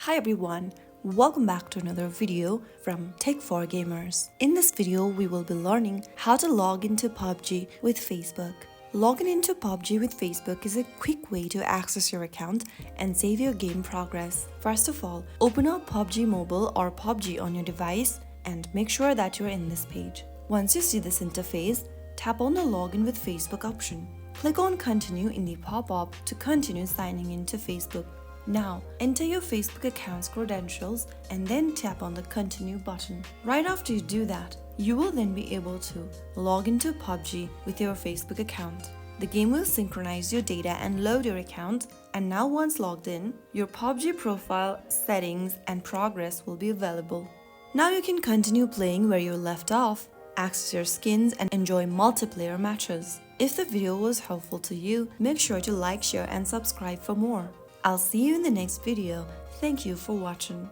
Hi everyone, welcome back to another video from Tech for Gamers. In this video, we will be learning how to log into PUBG with Facebook. Logging into PUBG with Facebook is a quick way to access your account and save your game progress. First of all, open up PUBG Mobile or PUBG on your device and make sure that you're in this page. Once you see this interface, tap on the Login with Facebook option. Click on Continue in the pop-up to continue signing into Facebook. Now, enter your Facebook account's credentials and then tap on the Continue button. Right after you do that, you will then be able to log into PUBG with your Facebook account. The game will synchronize your data and load your account, and now once logged in, your PUBG profile, settings, and progress will be available. Now you can continue playing where you left off, access your skins, and enjoy multiplayer matches. If the video was helpful to you, make sure to like, share, and subscribe for more. I'll see you in the next video. Thank you for watching.